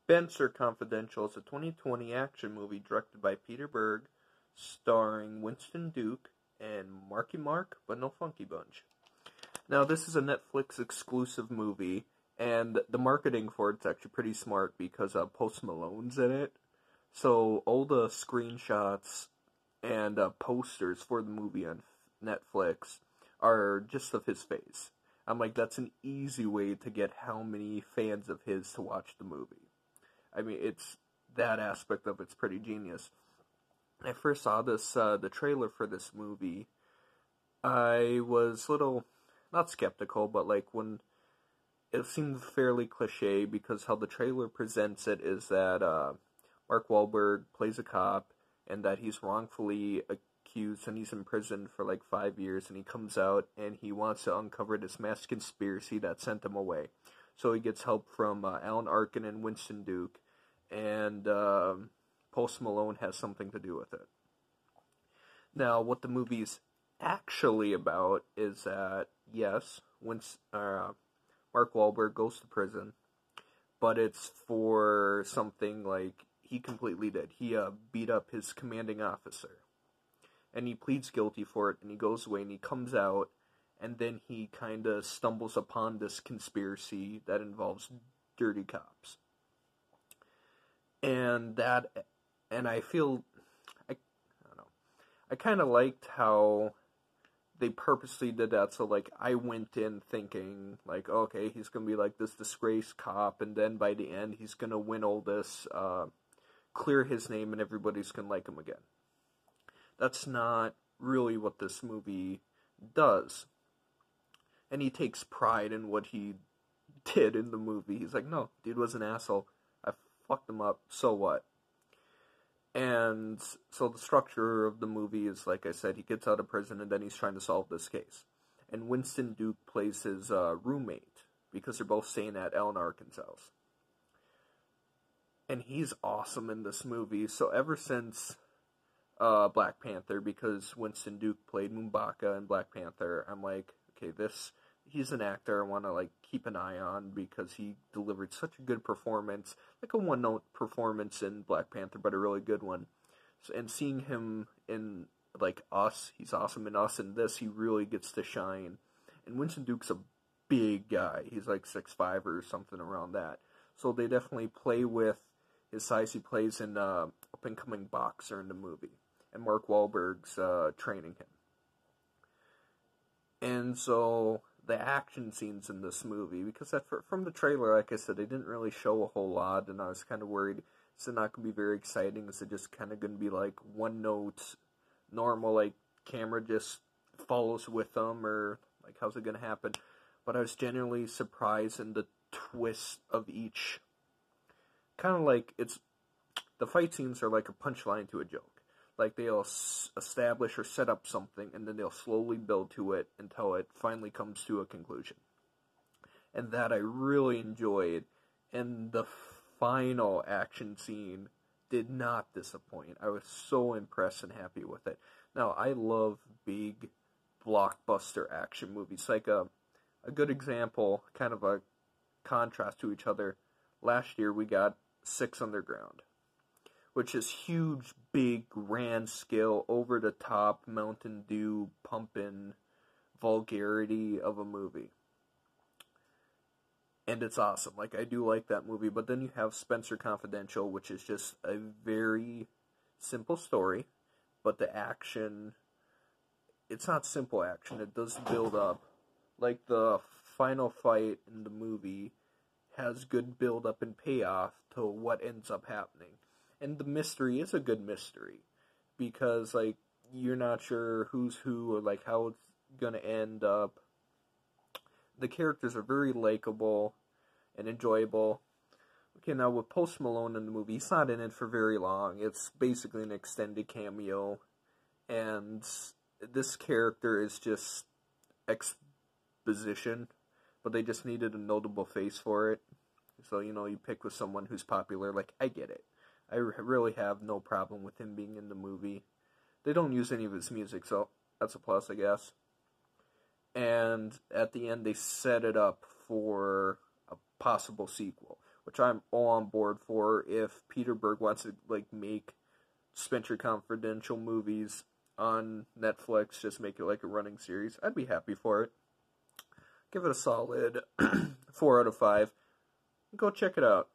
Spencer Confidential is a 2020 action movie directed by Peter Berg, starring Winston Duke and Marky Mark, but no Funky Bunch. Now, this is a Netflix exclusive movie, and the marketing for it's actually pretty smart because Post Malone's in it. So all the screenshots and posters for the movie on Netflix are just of his face. I'm like, that's an easy way to get how many fans of his to watch the movie. I mean, it's that aspect of it's pretty genius. When I first saw this, the trailer for this movie, I was a little, not skeptical, but like when it seemed fairly cliche because how the trailer presents it is that Mark Wahlberg plays a cop and that he's wrongfully accused and he's in prison for like 5 years, and he comes out and he wants to uncover this mass conspiracy that sent him away. So he gets help from Alan Arkin and Winston Duke, and Post Malone has something to do with it. Now, what the movie's actually about is that, yes, Mark Wahlberg goes to prison, but it's for something like he completely did. He beat up his commanding officer, and he pleads guilty for it, and he goes away, and he comes out, and then he kind of stumbles upon this conspiracy that involves dirty cops. And I feel, I don't know, I kind of liked how they purposely did that. So, like, I went in thinking, like, okay, he's going to be like this disgraced cop, and then by the end, he's going to win all this, clear his name, and everybody's going to like him again. That's not really what this movie does. And he takes pride in what he did in the movie. He's like, no, dude was an asshole. I fucked him up, so what? And so the structure of the movie is, like I said, he gets out of prison and then he's trying to solve this case. And Winston Duke plays his roommate because they're both staying at Alan Arkin's house. And he's awesome in this movie. So ever since Black Panther, because Winston Duke played M'Baka in Black Panther, I'm like, okay, he's an actor I want to like keep an eye on because he delivered such a good performance, like a one-note performance in Black Panther, but a really good one. So, and seeing him in like Us, he's awesome in Us, and this he really gets to shine. And Winston Duke's a big guy; he's like 6'5" or something around that. So they definitely play with his size. He plays an up-and-coming boxer in the movie, and Mark Wahlberg's training him. And so the action scenes in this movie, because from the trailer, like I said, they didn't really show a whole lot, and I was kind of worried, is it not going to be very exciting? Is it just kind of going to be like one note, normal, like camera just follows with them, or like how's it going to happen? But I was genuinely surprised in the twist of each. Kind of like the fight scenes are like a punchline to a joke. Like, they'll establish or set up something, and then they'll slowly build to it until it finally comes to a conclusion. And that I really enjoyed. And the final action scene did not disappoint. I was so impressed and happy with it. Now, I love big blockbuster action movies. Like a good example, kind of a contrast to each other. Last year, we got Six Underground, which is huge, big, grand scale, over-the-top, Mountain Dew, pumping vulgarity of a movie. And it's awesome. Like, I do like that movie. But then you have Spencer Confidential, which is just a very simple story. But the action, it's not simple action. It does build up. Like, the final fight in the movie has good build-up and payoff to what ends up happening. And the mystery is a good mystery, because, like, you're not sure who's who or, like, how it's gonna end up. The characters are very likable and enjoyable. Okay, now with Post Malone in the movie, he's not in it for very long. It's basically an extended cameo, and this character is just exposition, but they just needed a notable face for it. So, you pick with someone who's popular, like, I get it. I really have no problem with him being in the movie. They don't use any of his music, so that's a plus, I guess. And at the end, they set it up for a possible sequel, which I'm all on board for. If Peter Berg wants to like make Spencer Confidential movies on Netflix, just make it like a running series, I'd be happy for it. Give it a solid 4 out of 5. Go check it out.